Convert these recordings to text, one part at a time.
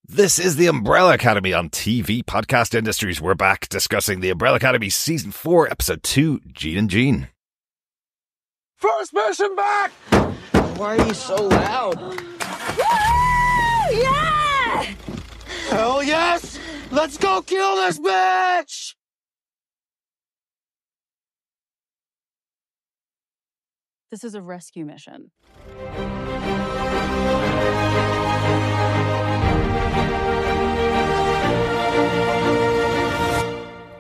This is the Umbrella Academy on TV Podcast Industries. We're back discussing the Umbrella Academy Season 4, Episode 2, Gene and Jean. First mission back! Why are you so loud? Woo! Yeah! Hell yes! Let's go kill this bitch! This is a rescue mission.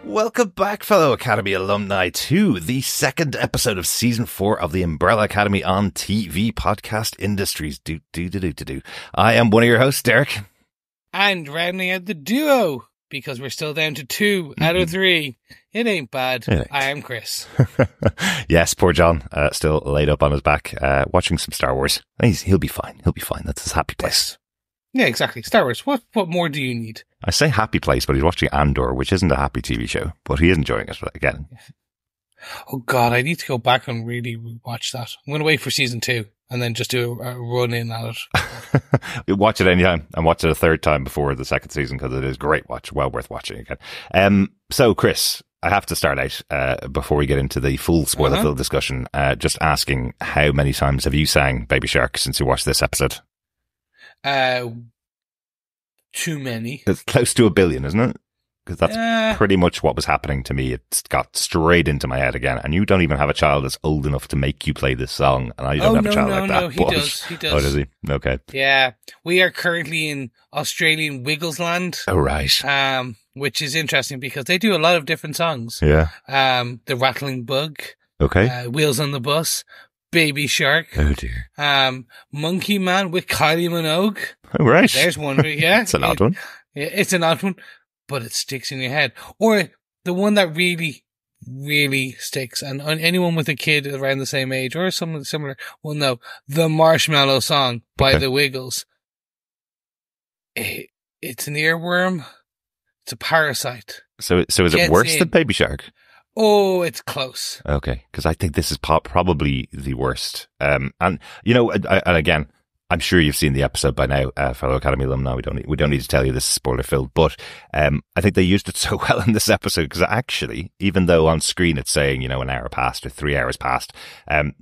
Welcome back, fellow Academy alumni, to the second episode of Season 4 of the Umbrella Academy on TV Podcast Industries. I am one of your hosts, Derek. And rounding out the duo, because we're still down to 2 out of 3. It ain't bad. I am Chris. Yes, poor John, still laid up on his back, watching some Star Wars. He'll be fine. He'll be fine. That's his happy place. Yeah, exactly. Star Wars. What more do you need? I say happy place, but he's watching Andor, which isn't a happy TV show, but he is enjoying it again. Oh God, I need to go back and really watch that. I'm going to wait for season 2 and then just do a run in at it. Watch it anytime and watch it a third time before the second season because it is great watch, well worth watching again. So Chris, I have to start out before we get into the full spoiler-filled discussion, just asking how many times have you sang Baby Shark since you watched this episode? Too many. It's close to 1 billion, isn't it? Because that's pretty much what was happening to me. It's got straight into my head again. And you don't even have a child that's old enough to make you play this song. And I don't have a child like that. No, he does. He does. Oh, does he? Okay. Yeah. We are currently in Australian Wigglesland. Oh, right. Which is interesting because they do a lot of different songs. Yeah. The Rattling Bug. Okay. Wheels on the Bus. Baby Shark. Oh, dear. Monkey Man with Kylie Minogue. Oh, right. There's one. Yeah. It's an odd one. Yeah, it's an odd one, but it sticks in your head. Or the one that really, really sticks, and anyone with a kid around the same age or something similar will know, the Marshmallow Song by The Wiggles. It's an earworm. It's a parasite. So is it worse than Baby Shark? Oh, it's close. Okay, because I think this is probably the worst. And you know, and again, I'm sure you've seen the episode by now, fellow Academy alumni. We don't need to tell you this is spoiler filled, but I think they used it so well in this episode because actually, even though on screen it's saying, you know, an hour passed or 3 hours passed,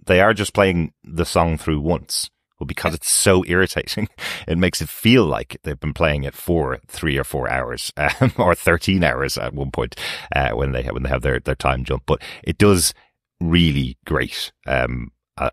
they are just playing the song through once. Well, because it's so irritating, it makes it feel like they've been playing it for 3 or 4 hours, or 13 hours at one point, when they have their time jump. But it does really great,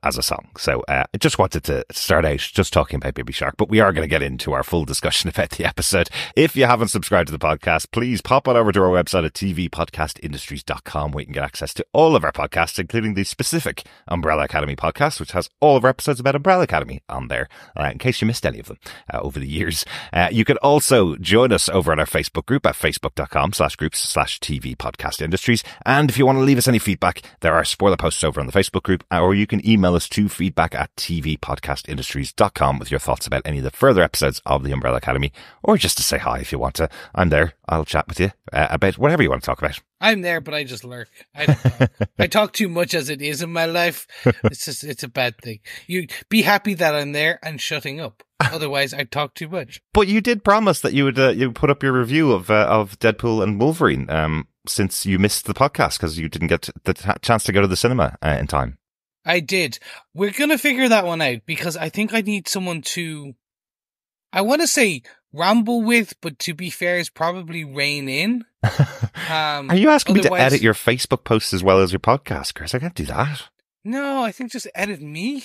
as a song. So, I just wanted to start out just talking about Baby Shark, but we are going to get into our full discussion about the episode. If you haven't subscribed to the podcast, please pop on over to our website at tvpodcastindustries.com where you can get access to all of our podcasts, including the specific Umbrella Academy podcast, which has all of our episodes about Umbrella Academy on there, in case you missed any of them over the years. You can also join us over on our Facebook group at facebook.com/groups/tvpodcastindustries. And if you want to leave us any feedback, there are spoiler posts over on the Facebook group, or you can email us to feedback@tvpodcastindustries.com with your thoughts about any of the further episodes of the Umbrella Academy, or just to say hi if you want to. I'm there. I'll chat with you about whatever you want to talk about. I'm there, but I just lurk. I don't talk. I talk too much as it is in my life. It's a bad thing. You be happy that I'm there and shutting up. Otherwise, I talk too much. But you did promise that you would put up your review of Deadpool and Wolverine since you missed the podcast because you didn't get the chance to go to the cinema in time. I did. We're going to figure that one out because I think I need someone to, I want to say ramble with, but to be fair is probably rein in. Are you asking me to edit your Facebook posts as well as your podcast, Chris? I can't do that. No, I think just edit me.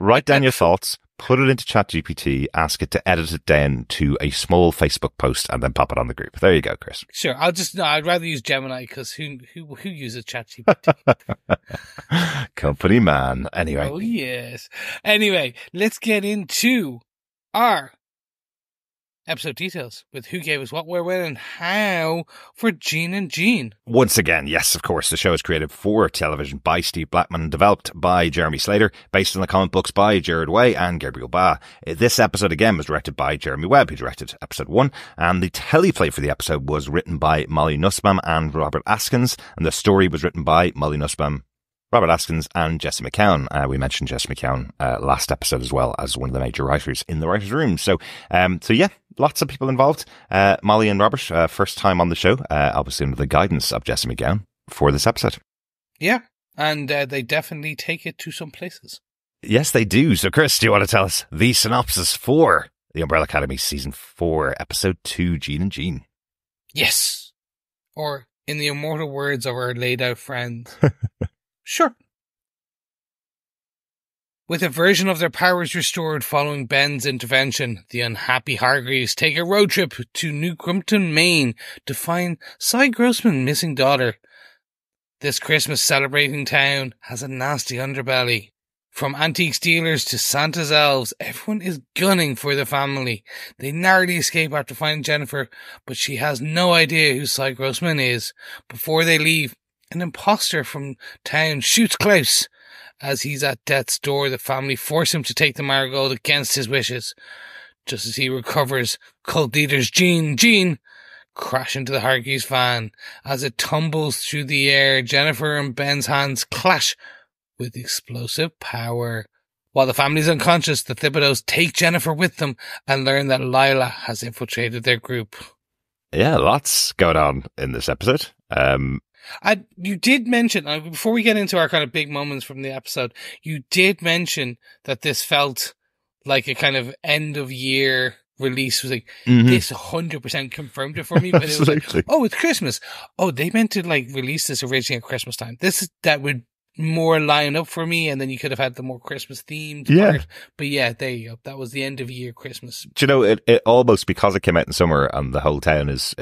Write down your thoughts, put it into ChatGPT, ask it to edit it down to a small Facebook post, and then pop it on the group. There you go, Chris. Sure. I'd rather use Gemini because who uses ChatGPT? Company man. Anyway. Oh, yes. Anyway, let's get into our episode details with who gave us what, where, when, and how for Gene and Jean. Once again, yes, of course, the show is created for television by Steve Blackman and developed by Jeremy Slater, based on the comic books by Gerard Way and Gabriel Ba. This episode, again, was directed by Jeremy Webb, who directed episode 1, and the teleplay for the episode was written by Molly Nussbaum and Robert Askins, and the story was written by Molly Nussbaum Robert Askins and Jesse McCown. We mentioned Jesse McCown last episode as well as one of the major writers in the writers' room. So yeah, lots of people involved. Molly and Robert, first time on the show, obviously under the guidance of Jesse McCown for this episode. Yeah, and they definitely take it to some places. Yes, they do. So, Chris, do you want to tell us the synopsis for The Umbrella Academy Season 4, Episode 2, Gene and Jean? Yes. Or, in the immortal words of our laid-out friend, sure. With a version of their powers restored following Ben's intervention, the unhappy Hargreaves take a road trip to New Crumpton, Maine to find Cy Grossman's missing daughter. This Christmas celebrating town has a nasty underbelly. From antique dealers to Santa's elves, everyone is gunning for the family. They narrowly escape after finding Jennifer, but she has no idea who Cy Grossman is. Before they leave, an imposter from town shoots Klaus. As he's at death's door, the family force him to take the marigold against his wishes. Just as he recovers, cult leaders Jean crash into the Hargreaves van. As it tumbles through the air, Jennifer and Ben's hands clash with explosive power. While the family's unconscious, the Thibodeaus take Jennifer with them and learn that Lila has infiltrated their group. Yeah, lots going on in this episode. You did mention, before we get into our kind of big moments from the episode, you did mention that this felt like a kind of end of year release. Was like, this 100% confirmed it for me, but it was like, oh, it's Christmas. Oh, they meant to like release this originally at Christmas time. That would more line up for me, and then you could have had the more Christmas themed part. But yeah, there you go. That was the end of year Christmas. Do you know, it almost, because it came out in summer and the whole town is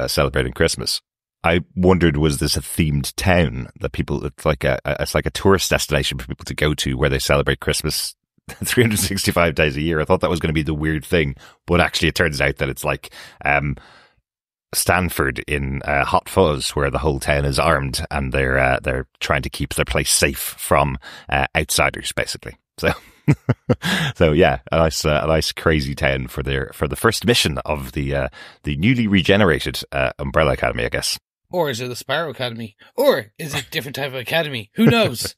celebrating Christmas, I wondered, was this a themed town that people, it's like a tourist destination for people to go to where they celebrate Christmas 365 days a year. I thought that was going to be the weird thing, but actually it turns out that it's like Stanford in Hot Fuzz, where the whole town is armed and they're trying to keep their place safe from outsiders, basically. So yeah, a nice crazy town for the first mission of the newly regenerated Umbrella Academy, I guess. Or is it the Sparrow Academy? Or is it a different type of academy? Who knows?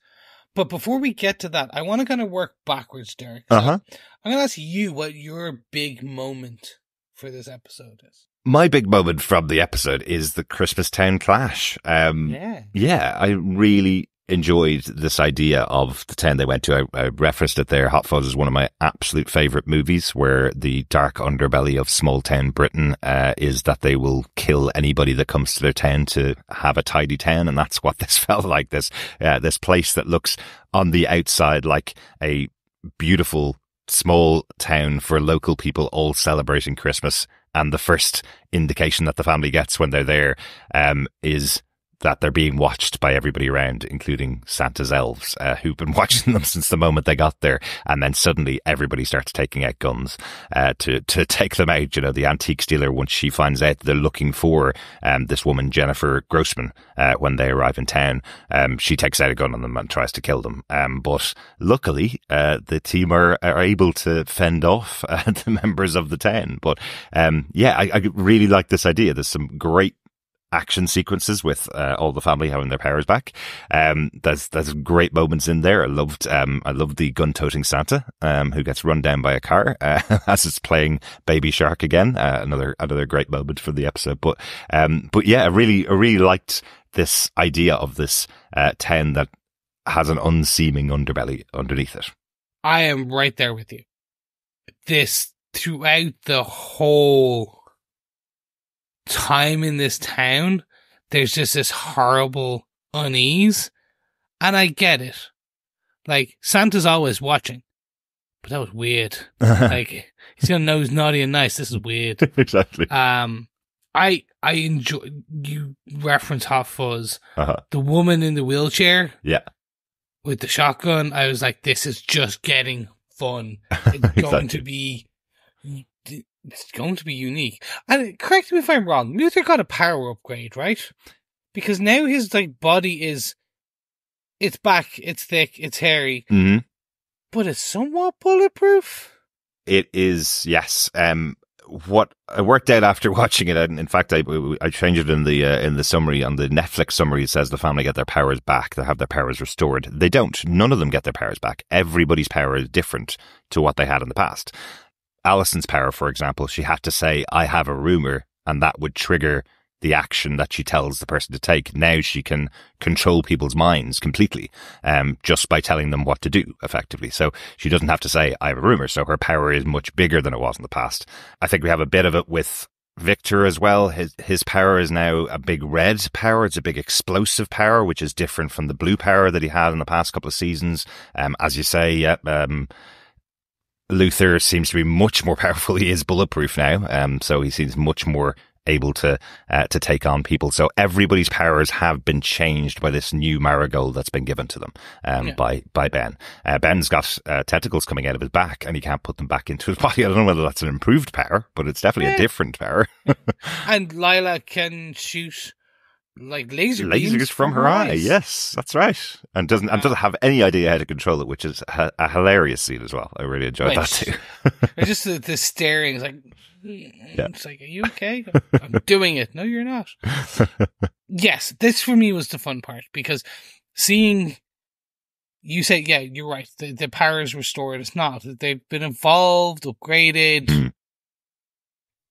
But before we get to that, I want to kind of work backwards, Derek. So I'm going to ask you what your big moment for this episode is. My big moment from the episode is the Christmas Town clash. Yeah, I really enjoyed this idea of the town they went to. I referenced it there. Hot Fuzz is one of my absolute favourite movies, where the dark underbelly of small town Britain is that they will kill anybody that comes to their town to have a tidy town, and that's what this felt like. This place that looks on the outside like a beautiful small town for local people all celebrating Christmas. And the first indication that the family gets when they're there is that they're being watched by everybody around, including Santa's elves, who've been watching them since the moment they got there. And then suddenly everybody starts taking out guns to take them out. You know, the antiques dealer, once she finds out they're looking for this woman, Jennifer Grossman, when they arrive in town, she takes out a gun on them and tries to kill them. But luckily, the team are able to fend off the members of the town. But yeah, I really like this idea. There's some great action sequences with all the family having their powers back. There's great moments in there. I loved the gun-toting Santa who gets run down by a car as it's playing Baby Shark again. Another great moment for the episode. But yeah, I really liked this idea of this town that has an unseeming underbelly underneath it. I am right there with you. This, throughout the whole time in this town, there's just this horrible unease, and I get it. Like, Santa's always watching, but that was weird. Like, he's gonna know he's naughty and nice. This is weird. Exactly. I enjoy, you reference Hot Fuzz. The woman in the wheelchair, with the shotgun. I was like, this is just getting fun. It's going to be. It's going to be unique. And correct me if I'm wrong, Luther got a power upgrade, right? Because now his like body is, it's back, it's thick, it's hairy, but it's somewhat bulletproof. It is, yes. what I worked out after watching it, and in fact, I changed it in the summary. On the Netflix summary, it says the family get their powers back. They have their powers restored. They don't. None of them get their powers back. Everybody's power is different to what they had in the past. Alison's power, for example, she had to say, I have a rumour, and that would trigger the action that she tells the person to take. Now she can control people's minds completely, just by telling them what to do, effectively. So she doesn't have to say, I have a rumour. So her power is much bigger than it was in the past. I think we have a bit of it with Victor as well. His power is now a big red power. It's a big explosive power, which is different from the blue power that he had in the past couple of seasons. As you say, Luther seems to be much more powerful. He is bulletproof now. So he seems much more able to take on people. So everybody's powers have been changed by this new marigold that's been given to them by Ben. Ben's got tentacles coming out of his back, and he can't put them back into his body. I don't know whether that's an improved power, but it's definitely a different power. And Lila can shoot like lasers from her eye. Yes, that's right. And doesn't have any idea how to control it, which is a hilarious scene as well. I really enjoyed that too. Just the staring is like, it's like, are you okay? I'm doing it. No, you're not. Yes, this for me was the fun part, because seeing you say, yeah, you're right. The power is restored. It's not. They've been evolved, upgraded,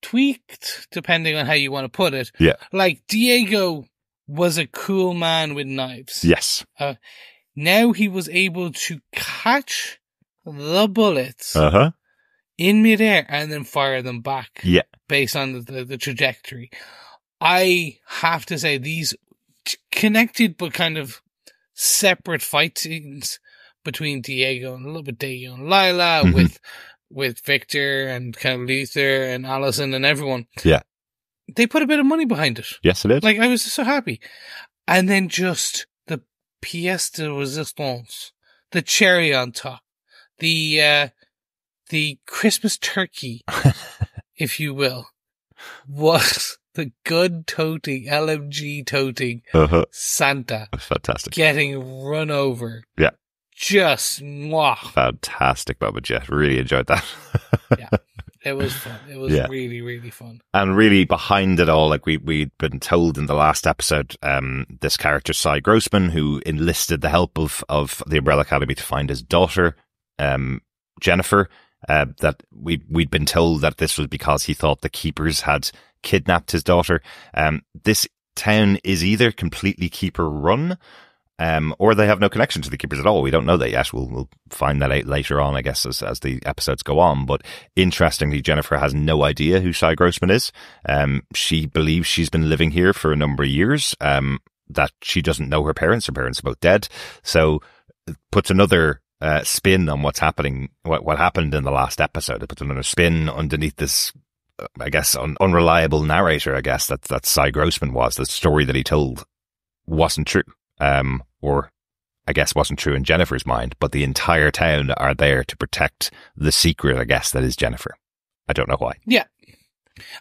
tweaked, depending on how you want to put it. Yeah. Like Diego was a cool man with knives. Yes. Now he was able to catch the bullets in midair and then fire them back. Yeah. Based on the trajectory. I have to say, these connected but kind of separate fight scenes between Diego and a little bit Diego and Lila, with Victor and kind of Luther and Alison and everyone. Yeah. They put a bit of money behind it. Yes, it is. Like, I was so happy. And then just the pièce de résistance, the cherry on top, the Christmas turkey, if you will, was the gun-toting, LMG-toting Santa. That's fantastic. Getting run over. Yeah. Just, mwah. Fantastic moment, yeah. Really enjoyed that. Yeah. It was fun. It was really, really fun. And really behind it all, like we'd been told in the last episode, this character, Cy Grossman, who enlisted the help of the Umbrella Academy to find his daughter, Jennifer, that we'd been told that this was because he thought the Keepers had kidnapped his daughter. This town is either completely Keeper run, or they have no connection to the Keepers at all. We don't know that yet. We'll find that out later on, I guess, as the episodes go on. But interestingly, Jennifer has no idea who Cy Grossman is. She believes she's been living here for a number of years, that she doesn't know her parents. Her parents are both dead. So it puts another spin on what's happening, what happened in the last episode. It puts another spin underneath this, I guess, unreliable narrator, I guess, that Cy Grossman was. The story that he told wasn't true. Or I guess wasn't true in Jennifer's mind, but the entire town are there to protect the secret, I guess, that is Jennifer. I don't know why. Yeah.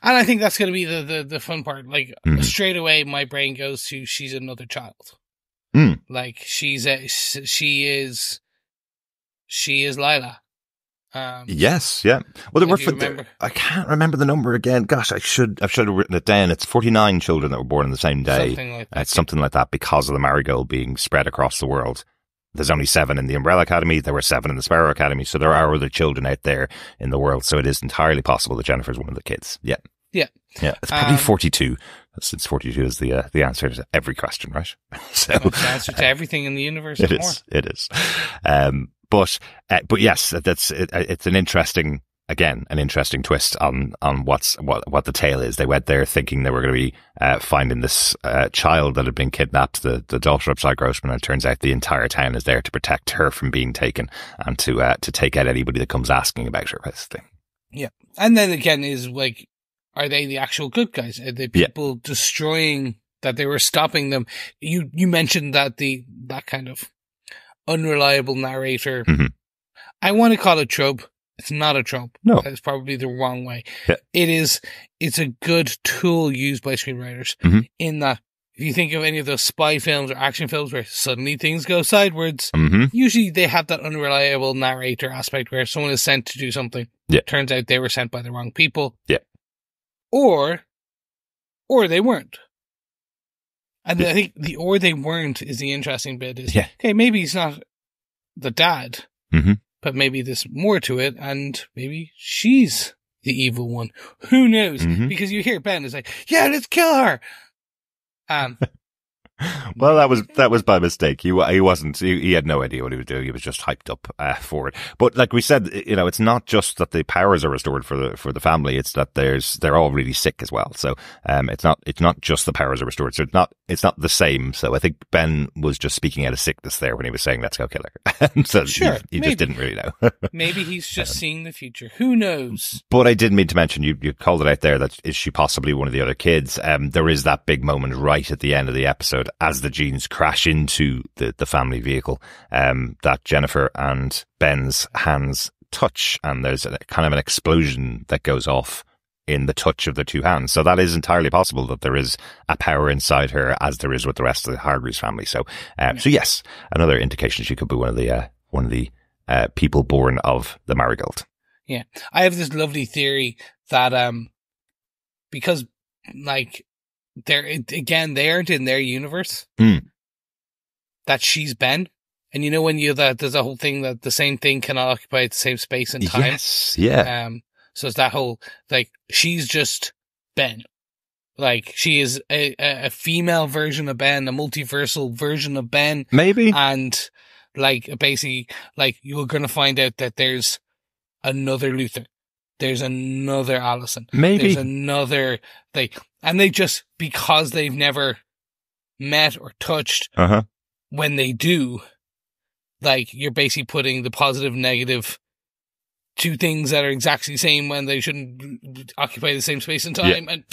And I think that's going to be the fun part. Like, straight away, my brain goes to, she's another child. Like, she is Lila. Yes, yeah. Well, I can't remember the number again. Gosh, I should have written it down. It's 49 children that were born on the same day. Something like that. Something like that, because of the marigold being spread across the world. There's only 7 in the Umbrella Academy. There were 7 in the Sparrow Academy. So there are other children out there in the world. So it is entirely possible that Jennifer's one of the kids. Yeah. Yeah. Yeah. It's probably 42, since 42 is the answer to every question, right? So it's the answer to everything in the universe. It is. But yes, it's an interesting twist on what the tale is. They went there thinking they were going to be finding this child that had been kidnapped, the daughter of Cy Grossman, and it turns out the entire town is there to protect her from being taken and to take out anybody that comes asking about her. Basically. Yeah, and then again is like, are they the actual good guys? Are they people destroying, that they were stopping them? You mentioned that that kind of unreliable narrator. I want to call it trope. It's not a trope. No. That's probably the wrong way. Yeah. It's a good tool used by screenwriters in that if you think of any of those spy films or action films where suddenly things go sideways, Mm-hmm. usually they have that unreliable narrator aspect where someone is sent to do something. Yeah. Turns out they were sent by the wrong people. Yeah. Or they weren't. And I think the "or they weren't" is the interesting bit. Is, Yeah. okay, maybe he's not the dad, Mm-hmm. but maybe there's more to it, and maybe she's the evil one. Who knows? Mhm. Because you hear Ben is like, yeah, let's kill her. Well, that was by mistake. He wasn't. He had no idea what he was doing. He was just hyped up for it. But like we said, it's not just that the powers are restored for the family. It's that they're all really sick as well. So it's not just the powers are restored. So it's not the same. So I think Ben was just speaking out of sickness there when he was saying let's go kill her. So Sure, he just didn't really know. maybe he's just seeing the future. Who knows? But I did mean to mention, you called it out there, that is she possibly one of the other kids? There is that big moment right at the end of the episode as the Jeans crash into the family vehicle, that Jennifer and Ben's hands touch, and there's kind of an explosion that goes off in the touch of the two hands. So that is entirely possible that there is a power inside her, as there is with the rest of the Hargreaves family. So, so yes, another indication she could be one of the people born of the Marigold. Yeah. I have this lovely theory that, because like they aren't in their universe, that she's Ben. And when there's a whole thing that the same thing cannot occupy the same space and time. Yes. Yeah. So it's that whole, like, she's just Ben. Like, she is a female version of Ben, a multiversal version of Ben. Maybe. And, like, basically, like, you're going to find out that there's another Luther. There's another Allison. Maybe. There's another, and they just, because they've never met or touched, when they do, like, you're basically putting the positive, negative, two things that are exactly the same when they shouldn't occupy the same space and time. Yeah. And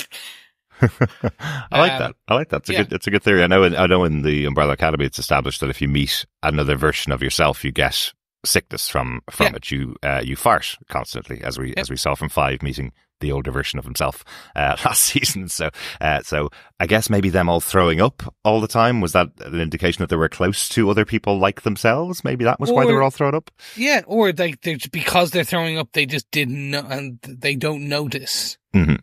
I like that. I like that. It's a good theory. I know in the Umbrella Academy, it's established that if you meet another version of yourself, you get sickness from it. You fart constantly, as we saw from Five meeting the older version of himself last season. So I guess maybe them all throwing up all the time, was that an indication that they were close to other people like themselves? Maybe that was why they were all thrown up. Yeah, or like because they're throwing up, they just didn't know, and they don't notice. Mm-hmm.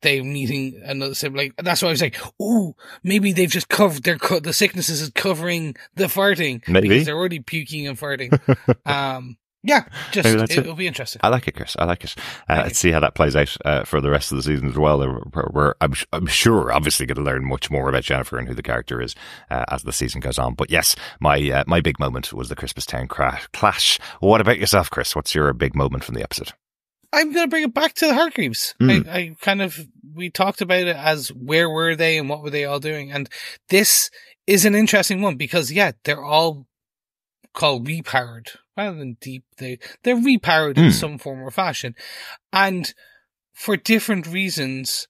They're meeting another sibling. That's why I was like, "Ooh, maybe they've just covered the sicknesses is covering the farting, maybe because they're already puking and farting." Yeah, just it'll be interesting. I like it, Chris. I like it. Let's see how that plays out for the rest of the season as well. I'm sure, obviously, going to learn much more about Jennifer and who the character is as the season goes on. But yes, my big moment was the Christmastown clash. What about yourself, Chris? What's your big moment from the episode? I'm going to bring it back to the Hargreaves. We talked about it as where were they and what were they all doing? And this is an interesting one because, they're all called repowered rather than deep. They're repowered in some form or fashion. And for different reasons,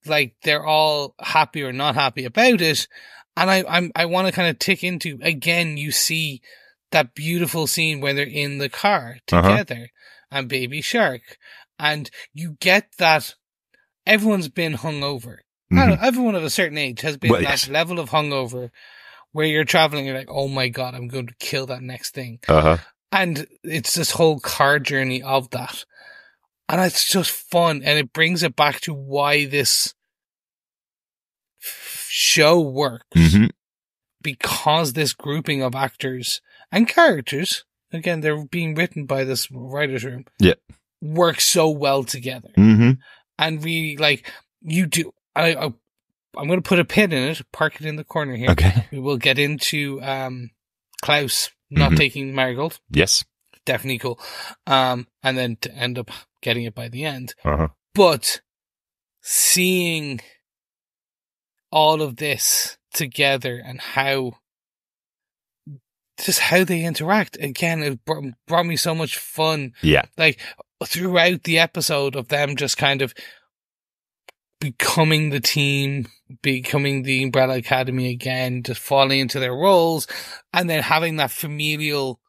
like they're all happy or not happy about it. And I want to kind of tick into, again, you see that beautiful scene where they're in the car together. And Baby Shark. And you get that everyone's been hungover. Everyone of a certain age has been that level of hungover where you're traveling, you're like, oh my God, I'm going to kill that next thing. And it's this whole car journey of that. And it's just fun. And it brings it back to why this show works. Because this grouping of actors and characters, again, they're being written by this writer's room. Yeah. Work so well together. And really, like, you do. I'm going to put a pin in it, park it in the corner here. Okay. We will get into Klaus not taking Marigold. Yes. Definitely cool. And then to end up getting it by the end. But seeing all of this together and how they interact, again, it brought me so much fun. Yeah. Like, throughout the episode of them just kind of becoming the team, becoming the Umbrella Academy again, just falling into their roles, and then having that familial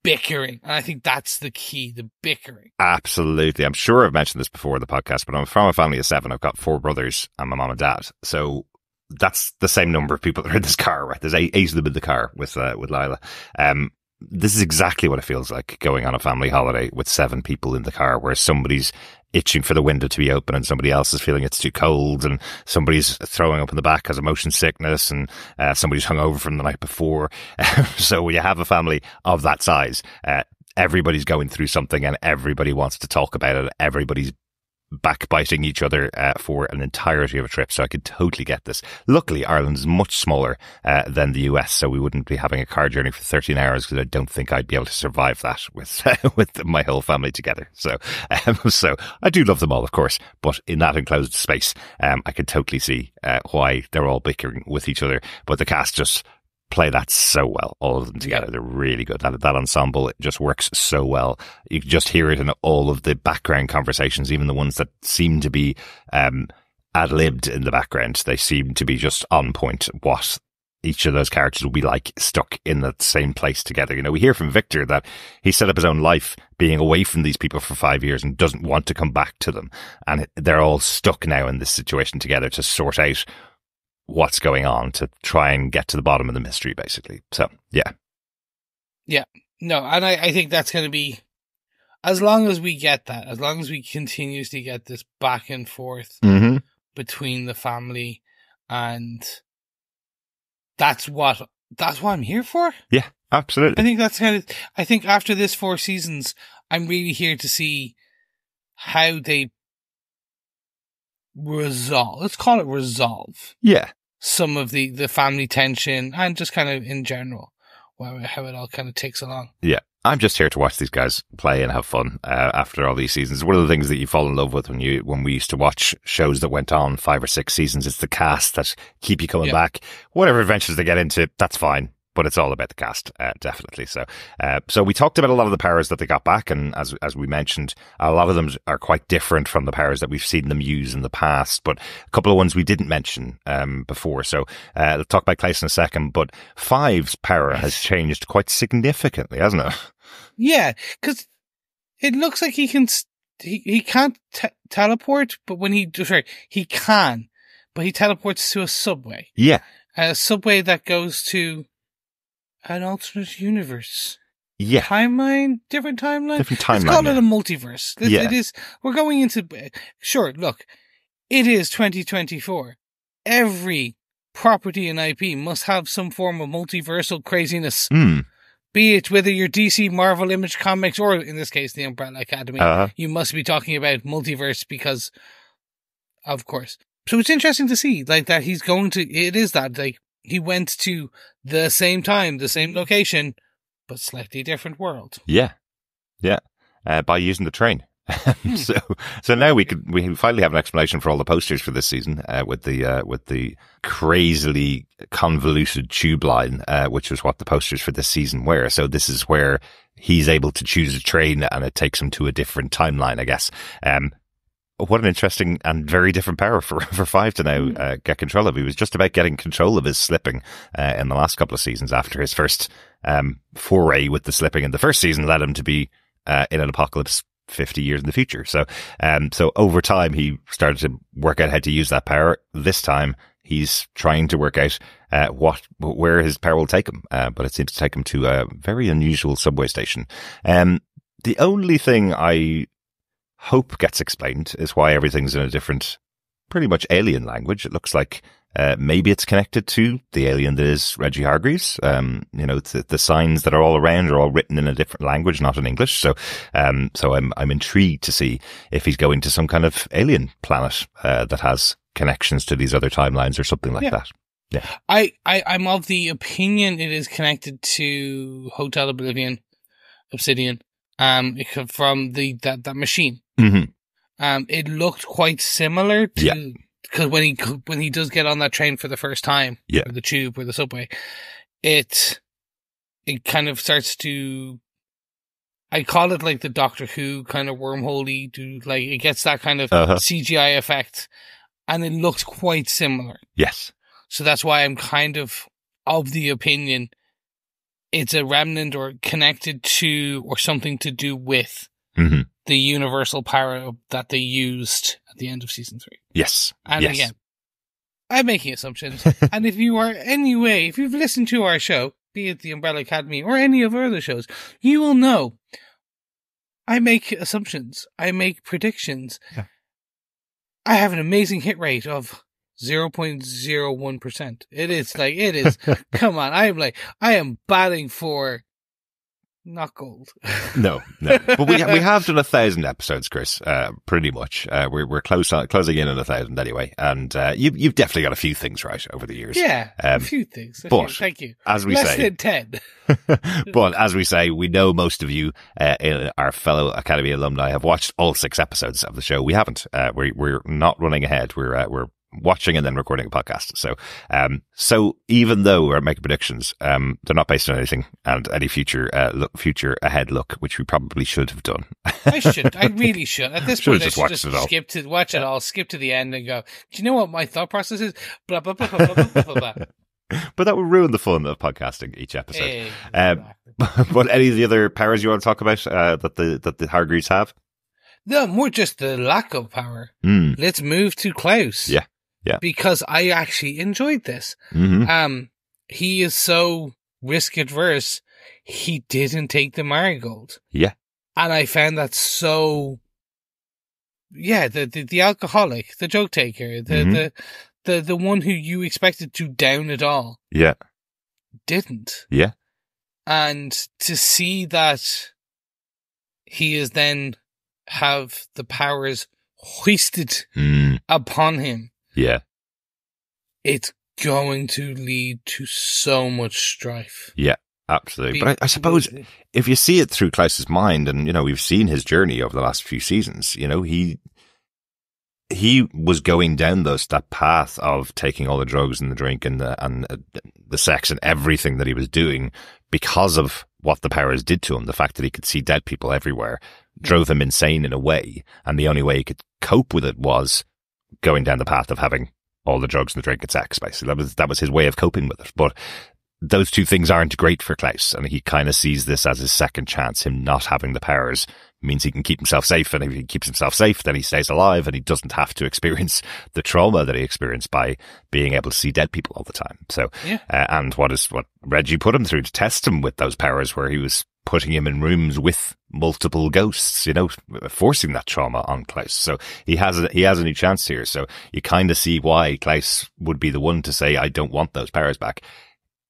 bickering. And I think that's the key, the bickering. Absolutely. I'm sure I've mentioned this before in the podcast, but I'm from a family of 7. I've got 4 brothers and my mom and dad. So that's the same number of people that are in this car, right? There's eight of them in the car with Lila. This is exactly what it feels like going on a family holiday with 7 people in the car, where somebody's itching for the window to be open and somebody else is feeling it's too cold, and somebody's throwing up in the back has a motion sickness, and somebody's hungover from the night before. So when you have a family of that size, everybody's going through something and everybody wants to talk about it. Everybody's backbiting each other for an entirety of a trip. So I could totally get this. Luckily, Ireland is much smaller than the US, so we wouldn't be having a car journey for 13 hours, because I don't think I'd be able to survive that with with my whole family together. So so I do love them all, of course, but in that enclosed space, I could totally see why they're all bickering with each other. But the cast just play that so well, all of them together. Yeah. They're really good. That ensemble, it just works so well. You can just hear it in all of the background conversations, even the ones that seem to be ad-libbed in the background. They seem to be just on point what each of those characters will be like, stuck in that same place together. You know, we hear from Victor that he set up his own life being away from these people for 5 years and doesn't want to come back to them. And they're all stuck now in this situation together to sort out what's going on, to try and get to the bottom of the mystery, basically. So, yeah. Yeah. No, and I think that's going to be, as long as we get that, as long as we continuously get this back and forth between the family, and that's what I'm here for. Yeah, absolutely. I think that's I think after this 4 seasons, I'm really here to see how they resolve. Let's call it resolve. Yeah. Some of the family tension, and just kind of in general, how it all kind of takes along. Yeah. I'm just here to watch these guys play and have fun after all these seasons. One of the things that you fall in love with when we used to watch shows that went on 5 or 6 seasons, it's the cast that keep you coming back. Whatever adventures they get into, that's fine. But it's all about the cast, definitely. So we talked about a lot of the powers that they got back, and as we mentioned, a lot of them are quite different from the powers that we've seen them use in the past. But a couple of ones we didn't mention before. So let's talk about Claes in a second. But Five's power has changed quite significantly, hasn't it? Yeah, because it looks like he can't teleport, but he can, but he teleports to a subway. Yeah, a subway that goes to an alternate universe. Yeah. Different timeline. Let's call it a multiverse. It is, we're going into, sure, look, it is 2024. Every property and IP must have some form of multiversal craziness. Be it whether you're DC, Marvel, Image Comics, or in this case, the Umbrella Academy. You must be talking about multiverse because, of course. So it's interesting to see, like, that he's going to, it is that, like, he went to the same time, the same location, but slightly different world. Yeah. Yeah. By using the train. So now we finally have an explanation for all the posters for this season, with the crazily convoluted tube line, which was what the posters for this season were. So this is where he's able to choose a train and it takes him to a different timeline, I guess. What an interesting and very different power for Five to now get control of. He was just about getting control of his slipping in the last couple of seasons after his first foray with the slipping in the first season led him to be in an apocalypse 50 years in the future. So over time, he started to work out how to use that power. This time, he's trying to work out where his power will take him. But it seems to take him to a very unusual subway station. The only thing I hope gets explained is why everything's in a different, pretty much alien language. It looks like maybe it's connected to the alien that is Reggie Hargreaves. The signs that are all around are all written in a different language, not in English. So I'm intrigued to see if he's going to some kind of alien planet that has connections to these other timelines or something like that. Yeah, I'm of the opinion it is connected to Hotel Obsidian, from that machine. It looked quite similar to, because when he does get on that train for the first time, or the tube or the subway, it kind of starts to, I call it like the Doctor Who kind of wormhole-y, like it gets that kind of CGI effect, and it looks quite similar. Yes. So that's why I'm kind of the opinion it's a remnant or connected to or something to do with the universal power that they used at the end of season 3. Yes. And again, I'm making assumptions. And if you've listened to our show, be it the Umbrella Academy or any of our other shows, you will know I make assumptions. I make predictions. Yeah. I have an amazing hit rate of 0.01%. It is, come on. I am batting for not gold. No. But we have done 1,000 episodes, Chris. Pretty much. We're closing in on 1,000 anyway. And you've definitely got a few things right over the years. Yeah, a few things. Thank you. As we Less say, than 10. But as we say, we know most of you, our fellow Academy alumni, have watched all 6 episodes of the show. We haven't. We're not running ahead. We're watching and then recording a podcast. So even though we're making predictions, they're not based on anything and any future ahead look, which we probably should have done. I really should. At this point, I should just watch it all, skip to the end and go, do you know what my thought process is? Blah, blah, blah, blah, blah, blah, blah, blah. But that would ruin the fun of podcasting each episode. Exactly. But any of the other powers you want to talk about that the Hargreaves have? No, more just the lack of power. Let's move to Klaus. Yeah. Because I actually enjoyed this. Mm-hmm. He is so risk adverse. He didn't take the marigold. Yeah. And I found that so, the alcoholic, the joke taker, the one who you expected to down it all. Yeah. Didn't. Yeah. And to see that he is then have the powers hoisted upon him. Yeah. It's going to lead to so much strife. Yeah, absolutely. But I suppose if you see it through Klaus's mind, and, we've seen his journey over the last few seasons, he was going down that path of taking all the drugs and the drink and the sex and everything that he was doing because of what the powers did to him. The fact that he could see dead people everywhere drove him insane in a way. And the only way he could cope with it was going down the path of having all the drugs and the drink and sex, basically. That was his way of coping with it. But those two things aren't great for Klaus, and he kind of sees this as his second chance. Him not having the powers means he can keep himself safe, and if he keeps himself safe, then he stays alive, and he doesn't have to experience the trauma that he experienced by being able to see dead people all the time. So, and what Reggie put him through to test him with those powers, where he was putting him in rooms with multiple ghosts, forcing that trauma on Klaus. So he has a new chance here. So you kind of see why Klaus would be the one to say, I don't want those powers back.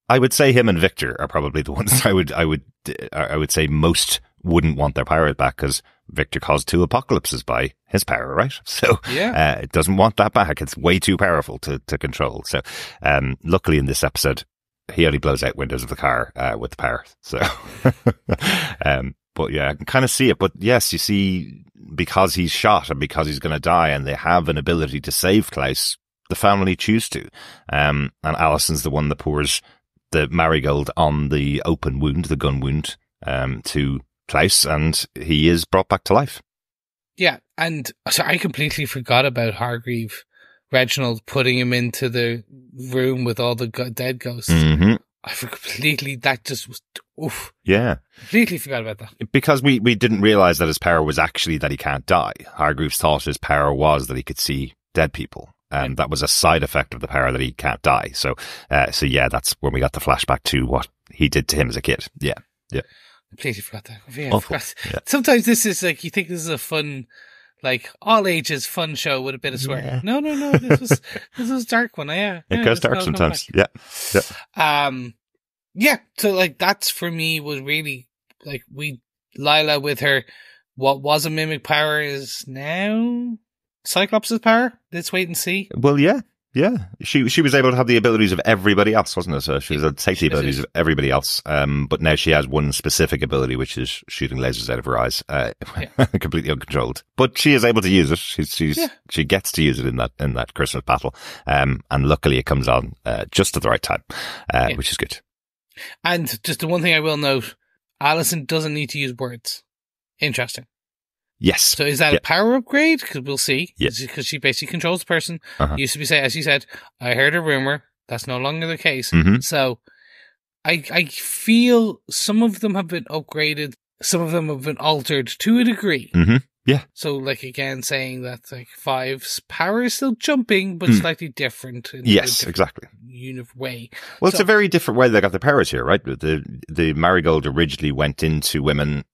I would say him and Victor are probably the ones I would say most wouldn't want their powers back, because Victor caused 2 apocalypses by his power, right? So it doesn't want that back. It's way too powerful to control. So luckily in this episode, he only blows out windows of the car with the power. So, but yeah, I can kind of see it. But yes, you see, because he's shot and because he's going to die, and they have an ability to save Klaus, the family choose to. And Allison's the one that pours the marigold on the open wound, the gun wound, to Klaus, and he is brought back to life. Yeah, and so I completely forgot about Hargreave Reginald putting him into the room with all the dead ghosts. Mm-hmm. I completely, that just was, oof. Yeah. Completely forgot about that. Because we didn't realize that his power was actually that he can't die. Hargreaves thought his power was that he could see dead people. And that was a side effect of the power that he can't die. So yeah, that's when we got the flashback to what he did to him as a kid. Yeah. Yeah. Completely forgot that. Yeah, awful. Yeah. Sometimes this is like, you think this is a fun, like all ages fun show with a bit of swearing. Yeah. No. This was a dark one. Yeah. It goes dark sometimes. Yeah. Yeah. So like that's for me was really like Lila with her, what was a mimic power is now Cyclops' power. Let's wait and see. Well, yeah. She was able to have the abilities of everybody else, wasn't it? So she was able to take the abilities of everybody else. But now she has one specific ability, which is shooting lasers out of her eyes, completely uncontrolled. But she is able to use it. She gets to use it in that Christmas battle. And luckily it comes on just at the right time, which is good. And just the one thing I will note, Allison doesn't need to use words. Interesting. Yes. So is that a power upgrade? Because we'll see. Yeah. Because she basically controls the person. Uh-huh. Used to be, as you said, I heard a rumor. That's no longer the case. Mm-hmm. So I feel some of them have been upgraded. Some of them have been altered to a degree. Mm-hmm. Yeah. So, like, again, saying that, like, Five's power is still jumping, but slightly different. In Yes, a different exactly. way. Well, it's a very different way they got their powers here, right? The Marigold originally went into women,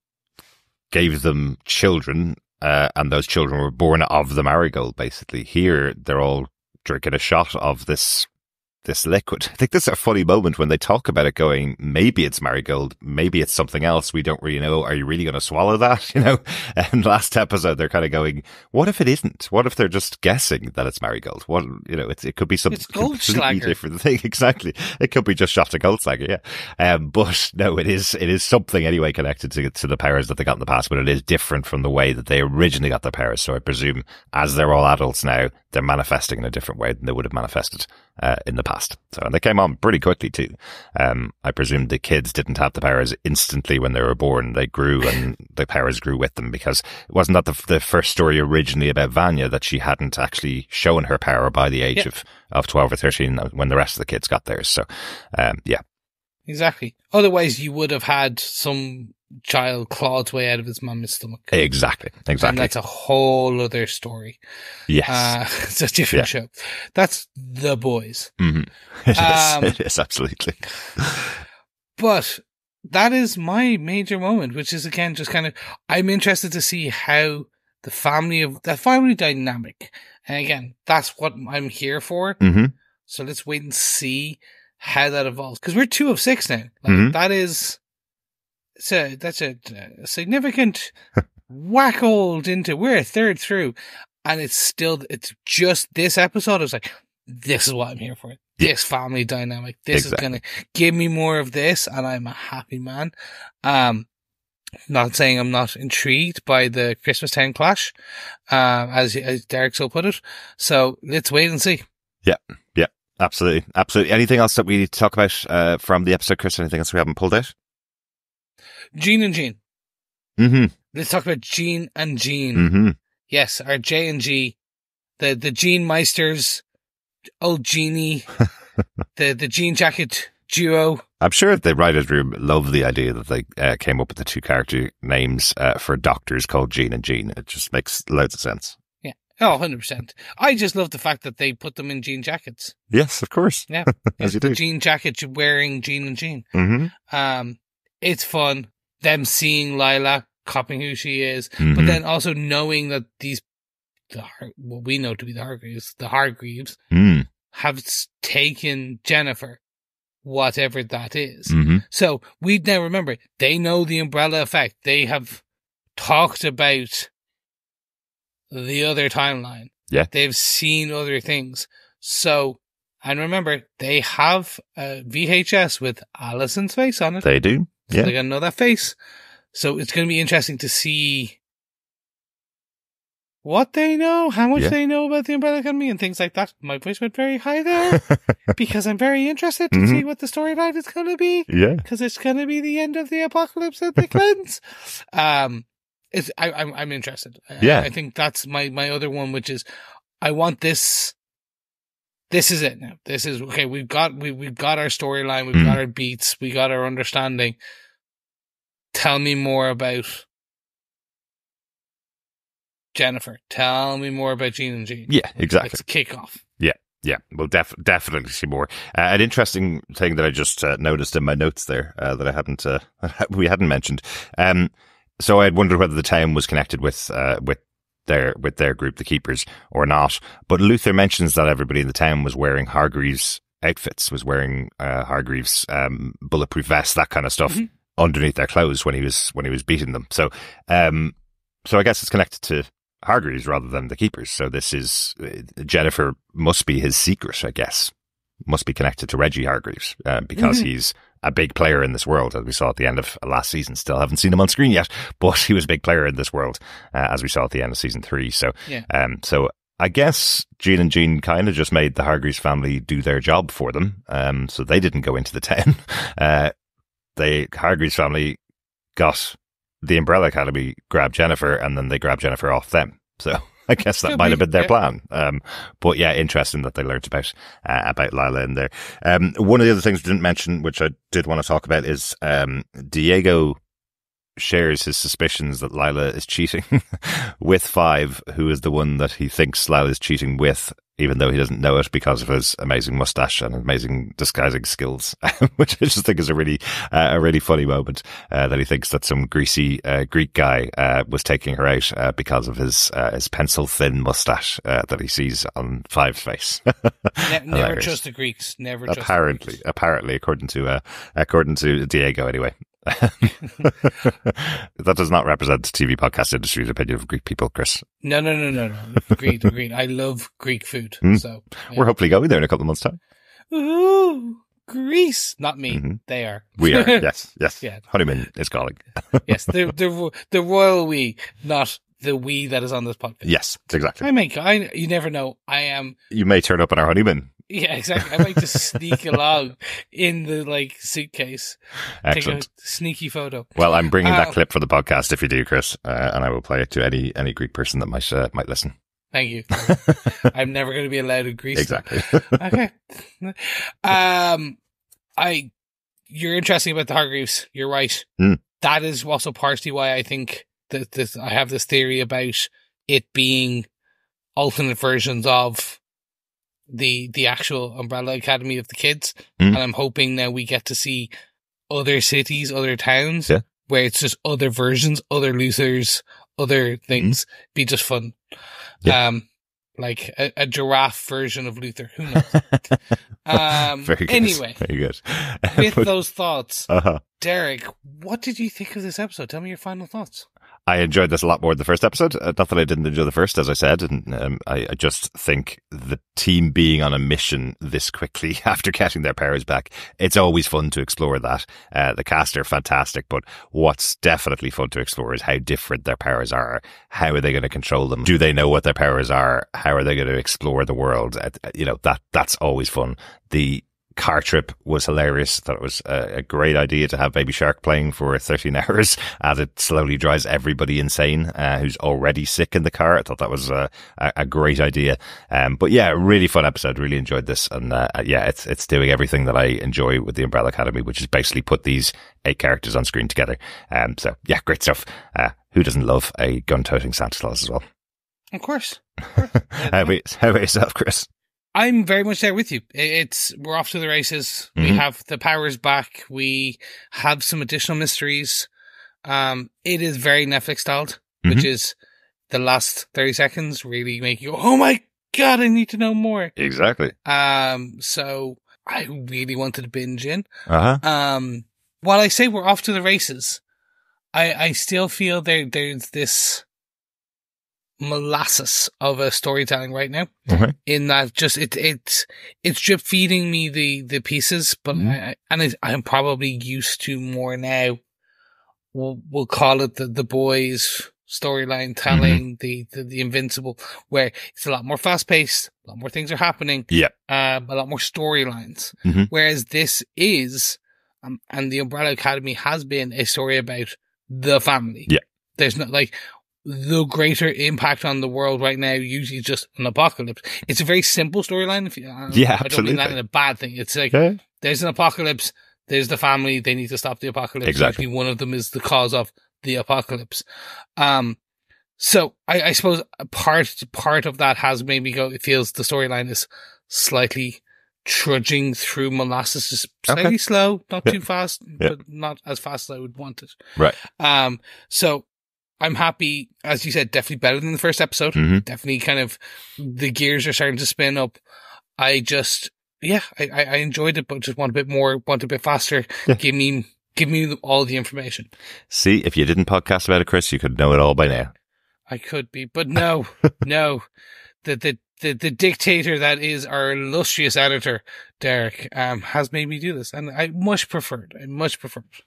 gave them children, and those children were born of the Marigold, basically. Here, they're all drinking a shot of this liquid. I think this is a funny moment when they talk about it going, maybe it's Marigold, maybe it's something else. We don't really know. Are you really going to swallow that? You know, and last episode, they're kind of going, what if it isn't? What if they're just guessing that it's Marigold? What, you know, it could be something completely different thing. Exactly. It could be just shot to Goldslager. Yeah. But no, it is something anyway connected to the powers that they got in the past, but it is different from the way that they originally got their powers. So I presume as they're all adults now, they're manifesting in a different way than they would have manifested in the past. So, and they came on pretty quickly too. I presume the kids didn't have the powers instantly when they were born. They grew and the powers grew with them, because it wasn't that the first story originally about Vanya that she hadn't actually shown her power by the age of 12 or 13 when the rest of the kids got theirs. So, yeah. Exactly. Otherwise, you would have had some child claw its way out of his mum's stomach. Exactly. And that's a whole other story. Yes. It's a different show. That's The Boys. Mm-hmm. It is, absolutely. But that is my major moment, which is, again, just kind of, I'm interested to see how the family dynamic, and again, that's what I'm here for. Mm-hmm. So let's wait and how that evolves. Because we're 2 of 6 now. Like, that is, that's a significant whack old into, we're a third through. And it's just this episode. I was like, this is what I'm here for. This family dynamic. This is going to give me more of this. And I'm a happy man. Not saying I'm not intrigued by the Christmas Town clash, as Derek so put it. So let's wait and see. Yeah. Yeah. Absolutely. Absolutely. Anything else that we need to talk about from the episode, Chris? Anything else we haven't pulled out? Gene and Jean. Mm-hmm. Let's talk about Gene and Jean. Mm-hmm. Yes, our J and G, the Gene Meisters, old Genie, the Jean Jacket duo. I'm sure the writers' room love the idea that they came up with the 2 character names for doctors called Gene and Jean. It just makes loads of sense. Yeah. Oh, 100%. I just love the fact that they put them in jean jackets. Yes, of course. Yeah. As you do. Jean jacket wearing Gene and Jean. Mm-hmm. It's fun. Them seeing Lila, copying who she is, but then also knowing that what we know to be the Hargreaves, have taken Jennifer, whatever that is. Mm-hmm. So we now remember, they know the umbrella effect. They have talked about the other timeline. Yeah. They've seen other things. So, and remember, they have a VHS with Alison's face on it. They do. So they're going to know that face. So it's going to be interesting to see what they know, how much they know about the Umbrella Academy and things like that. My voice went very high there because I'm very interested to see what the storyline is going to be. Yeah. Because it's going to be the end of the apocalypse and the cleanse. I'm interested. Yeah. I think that's my other one, which is I want this. This is it now. This is okay. We've got our storyline. We've got our beats. We got our understanding. Tell me more about Jennifer. Tell me more about Gene and Jean. Yeah, exactly. Let's kick off. Yeah, we'll definitely see more. An interesting thing that I just noticed in my notes there that we hadn't mentioned. So I had wondered whether the town was connected with their group, the Keepers, or not. But Luther mentions that everybody in the town was wearing Hargreaves outfits, was wearing Hargreaves bulletproof vests, that kind of stuff underneath their clothes when he was beating them. So I guess it's connected to Hargreaves rather than the Keepers. So this is Jennifer must be his secret, I guess. Must be connected to Reggie Hargreaves because he's a big player in this world, as we saw at the end of last season. Still haven't seen him on screen yet, but he was a big player in this world, as we saw at the end of season 3. So, so I guess Gene and Jean kind of just made the Hargreaves family do their job for them. So they didn't go into the town. The Hargreaves family got the Umbrella Academy, grabbed Jennifer, and then they grabbed Jennifer off them. So I guess that might have been their plan. But yeah, interesting that they learnt about Lila in there. One of the other things we didn't mention, which I did want to talk about, is Diego shares his suspicions that Lila is cheating with Five, who is the one that he thinks Lila is cheating with, even though he doesn't know it because of his amazing mustache and amazing disguising skills, which I just think is a really funny moment, that he thinks that some greasy Greek guy was taking her out because of his pencil thin mustache that he sees on Five's face. Never trust the Greeks. Never trust the Greeks. Apparently, according to Diego, anyway. That does not represent the TV podcast industry's opinion of Greek people, Chris. No. Agreed. I love Greek food. So yeah. We're hopefully going there in a couple of months' time. Ooh, Greece. Not me. Mm-hmm. They are. We are. Yes. Yeah. Honeyman is calling. Yes, the royal we, not the we that is on this podcast. Yes, exactly. You never know. I am. You may turn up on our honeymoon. Yeah, exactly. I might just sneak along in the suitcase. Excellent. Take a sneaky photo. Well, I'm bringing that clip for the podcast if you do, Chris, and I will play it to any Greek person that might listen. Thank you. I'm never going to be allowed in Greece. Exactly. Okay. You're interesting about the Hargreaves. You're right. That is also partially why I think that I have this theory about it being alternate versions of the actual Umbrella Academy of the kids. And I'm hoping now we get to see other cities, other towns, where it's just other versions, other Luthers, other things. Be just fun. Yeah. Like a giraffe version of Luther. Who knows? Very good. Anyway, very good. With those thoughts, Derek, what did you think of this episode? Tell me your final thoughts. I enjoyed this a lot more than the first episode. Not that I didn't enjoy the first, as I said. And I just think the team being on a mission this quickly after getting their powers back, it's always fun to explore that. The cast are fantastic, but what's definitely fun to explore is how different their powers are. How are they going to control them? Do they know what their powers are? How are they going to explore the world? That's always fun. The car trip was hilarious. Thought it was a great idea to have Baby Shark playing for 13 hours as it slowly drives everybody insane who's already sick in the car. I thought that was a great idea. But yeah, really fun episode. Really enjoyed this. And it's doing everything that I enjoy with the Umbrella Academy, which is basically put these 8 characters on screen together. So yeah, great stuff. Who doesn't love a gun-toting Santa Claus as well? Of course. How about yourself, Chris? I'm very much there with you. We're off to the races. We have the powers back. We have some additional mysteries. It is very Netflix styled, which is the last 30 seconds really make you go, oh my God, I need to know more. Exactly. So I really wanted to binge in. Uh-huh. While I say we're off to the races, I still feel there's this molasses of a storytelling right now, in that just it's drip feeding me the pieces, but I'm probably used to more now. We'll call it the boys storyline telling, the Invincible, where it's a lot more fast paced, a lot more things are happening, a lot more storylines. Whereas this is, and the Umbrella Academy has been a story about the family. There's not the greater impact on the world right now, usually just an apocalypse. It's a very simple storyline. I don't mean that in a bad thing. It's like, there's an apocalypse, there's the family, they need to stop the apocalypse. Exactly. Usually one of them is the cause of the apocalypse. So I suppose a part of that has made me go, it feels the storyline is slightly trudging through molasses, just slightly slow, not too fast, but not as fast as I would want it. Right. So I'm happy, as you said, definitely better than the first episode. Definitely kind of the gears are starting to spin up. I enjoyed it, but just want a bit more, want a bit faster. Give me all the information. See, if you didn't podcast about it, Chris, you could know it all by now. I could be, but no. The dictator that is our illustrious editor, Derek, has made me do this, and I much preferred.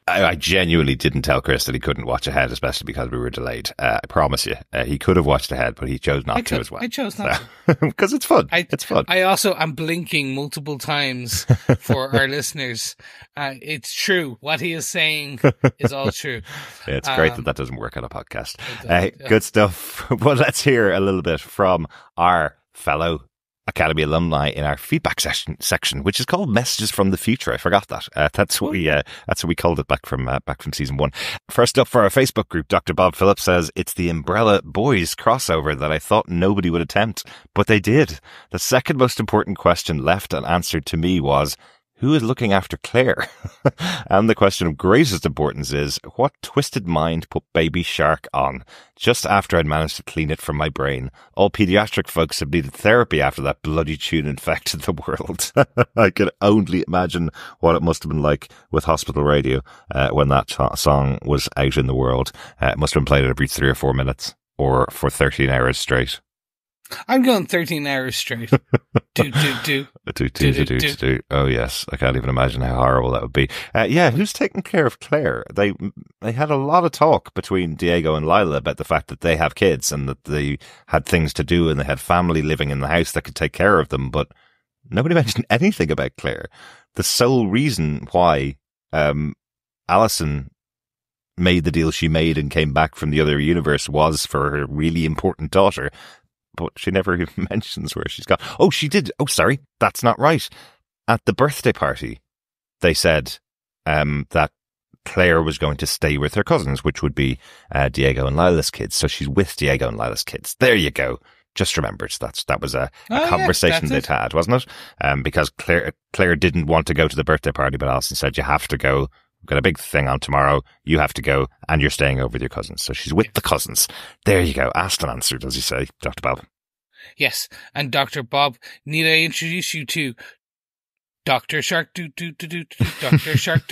I genuinely didn't tell Chris that he couldn't watch ahead, especially because we were delayed. I promise you, he could have watched ahead, but he chose not to as well. I chose not to. Because it's fun. It's fun. I also am blinking multiple times for our listeners. It's true. What he is saying is all true. It's great that doesn't work on a podcast. Good stuff. Well, let's hear a little bit from our fellow Academy alumni in our feedback section, which is called Messages from the Future. I forgot that. That's what we called it back from season 1. First up for our Facebook group, Dr. Bob Phillips says, it's the Umbrella Boys crossover that I thought nobody would attempt, but they did. The second most important question left unanswered to me was, who is looking after Claire? And the question of greatest importance is, what twisted mind put Baby Shark on? Just after I'd managed to clean it from my brain. All pediatric folks have needed therapy after that bloody tune infected the world. I can only imagine what it must have been like with hospital radio when that song was out in the world. It must have been played at every 3 or 4 minutes, or for 13 hours straight. I'm going 13 hours straight. Do. Oh yes, I can't even imagine how horrible that would be. Who's taking care of Claire? They had a lot of talk between Diego and Lila about the fact that they have kids and that they had things to do and they had family living in the house that could take care of them, but nobody mentioned anything about Claire. The sole reason why Allison made the deal she made and came back from the other universe was for her really important daughter. But she never even mentions where she's gone. Oh, she did. Oh, sorry. That's not right. At the birthday party, they said that Claire was going to stay with her cousins, which would be Diego and Lila's kids. So she's with Diego and Lila's kids. There you go. Just remembered. That was a conversation they'd had, wasn't it? Because Claire didn't want to go to the birthday party, but Alison said, you have to go. We've got a big thing on tomorrow. You have to go, and you're staying over with your cousins. So she's with the cousins. There you go. Asked and answered, as you say, Dr. Bob. Yes, and Dr. Bob, need I introduce you to Dr. Shark, Dr. Shark,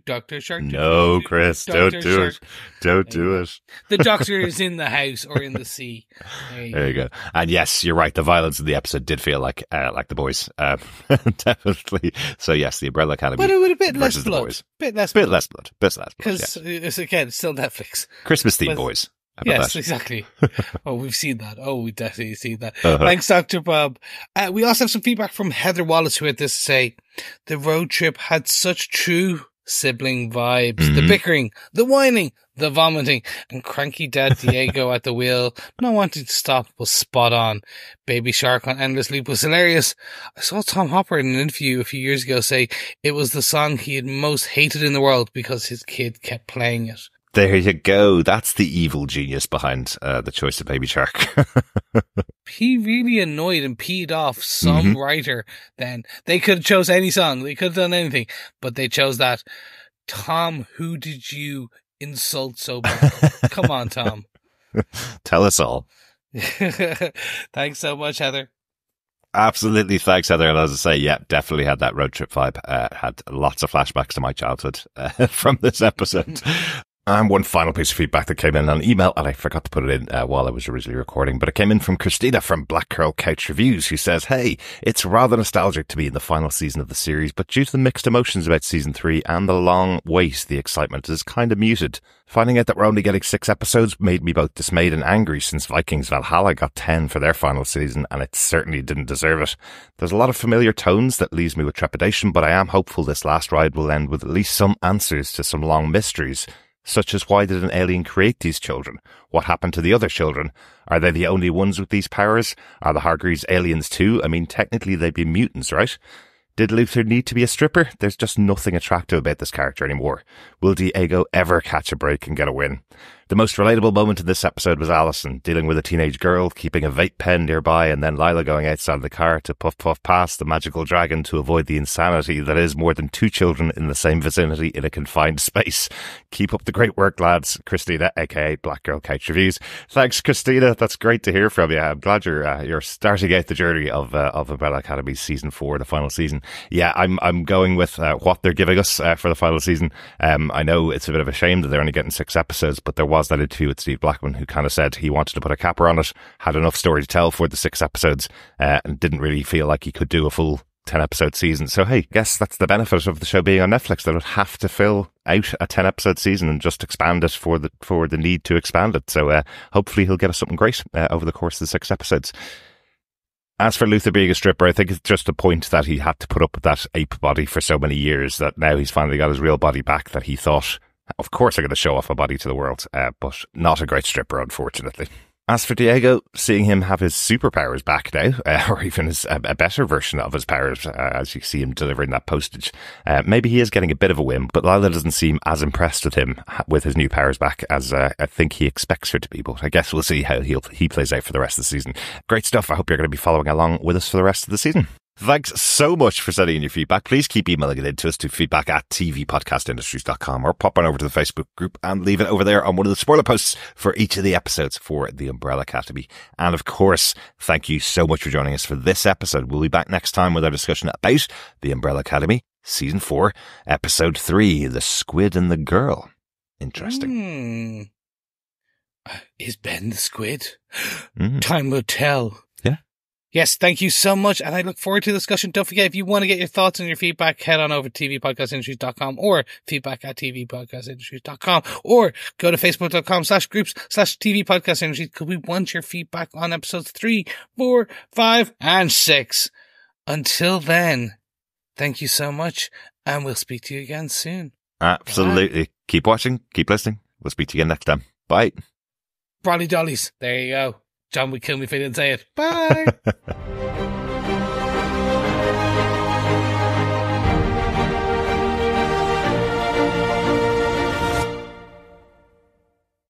Dr. Shark. No, Chris, don't do it. Don't do it. The doctor is in the house or in the sea. There you go. And yes, you're right. The violence in the episode did feel like the boys, definitely. So yes, the Umbrella Academy, but with a bit less versus blood. the boys. Bit less blood. Because it's again still Netflix. Christmas theme boys. Yes, exactly. Oh, we've seen that. Oh, we definitely seen that. Thanks, Dr. Bob. We also have some feedback from Heather Wallace, who had this to say, the road trip had such true sibling vibes. Mm-hmm. The bickering, the whining, the vomiting, and cranky dad Diego at the wheel, not wanting to stop, was spot on. Baby Shark on Endless Loop was hilarious. I saw Tom Hopper in an interview a few years ago say it was the song he had most hated in the world because his kid kept playing it. There you go. That's the evil genius behind the choice of Baby Shark. He really annoyed and peed off some writer then. They could have chose any song. They could have done anything. But they chose that. Tom, who did you insult so bad? Come on, Tom. Tell us all. Thanks so much, Heather. Absolutely. Thanks, Heather. And as I say, yeah, definitely had that road trip vibe. Had lots of flashbacks to my childhood from this episode. And one final piece of feedback that came in on email, and I forgot to put it in while I was originally recording, but it came in from Christina from Black Curl Couch Reviews, who says, hey, it's rather nostalgic to be in the final season of the series, but due to the mixed emotions about season 3 and the long wait, the excitement is kind of muted. Finding out that we're only getting 6 episodes made me both dismayed and angry, since Vikings Valhalla got 10 for their final season, and it certainly didn't deserve it. There's a lot of familiar tones that leaves me with trepidation, but I am hopeful this last ride will end with at least some answers to some long mysteries. Such as, why did an alien create these children? What happened to the other children? Are they the only ones with these powers? Are the Hargreaves aliens too? I mean, technically they'd be mutants, right? Did Luther need to be a stripper? There's just nothing attractive about this character anymore. Will Diego ever catch a break and get a win? The most relatable moment in this episode was Allison dealing with a teenage girl, keeping a vape pen nearby, and then Lila going outside the car to puff past the magical dragon to avoid the insanity that is more than 2 children in the same vicinity in a confined space. Keep up the great work, lads. Christina, aka Black Girl Couch Reviews. Thanks, Christina. That's great to hear from you. I'm glad you're starting out the journey of Umbrella Academy season 4, the final season. Yeah, I'm going with what they're giving us for the final season. I know it's a bit of a shame that they're only getting 6 episodes, but there was that interview with Steve Blackman who kind of said he wanted to put a capper on it, had enough story to tell for the 6 episodes, and didn't really feel like he could do a full 10-episode season. So hey, guess that's the benefit of the show being on Netflix. They would have to fill out a 10-episode season and just expand it for the need to expand it. So hopefully he'll get us something great over the course of the 6 episodes. As for Luther being a stripper, I think it's just a point that he had to put up with that ape body for so many years that now he's finally got his real body back, that he thought, of course I'm going to show off my body to the world, but not a great stripper, unfortunately. As for Diego, seeing him have his superpowers back now, or even a better version of his powers, as you see him delivering that postage, maybe he is getting a bit of a win, but Lila doesn't seem as impressed with him with his new powers back as I think he expects her to be, but I guess we'll see how he plays out for the rest of the season. Great stuff. I hope you're going to be following along with us for the rest of the season. Thanks so much for sending in your feedback. Please keep emailing it in to us to feedback@tvpodcastindustries.com or pop on over to the Facebook group and leave it over there on one of the spoiler posts for each of the episodes for The Umbrella Academy. And of course, thank you so much for joining us for this episode. We'll be back next time with our discussion about The Umbrella Academy, Season 4, Episode 3, The Squid and the Girl. Interesting. Is Ben the squid? Time will tell. Yeah. Yes, thank you so much, and I look forward to the discussion. Don't forget, if you want to get your thoughts and your feedback, head on over to tvpodcastindustries.com or feedback@tvpodcastindustries.com or go to facebook.com/groups/tvpodcastindustries because we want your feedback on episodes 3, 4, 5, and 6. Until then, thank you so much, and we'll speak to you again soon. Absolutely. Bye. Keep watching, keep listening. We'll speak to you again next time. Bye. Brolly dollies. There you go. John would kill me if I didn't say it. Bye.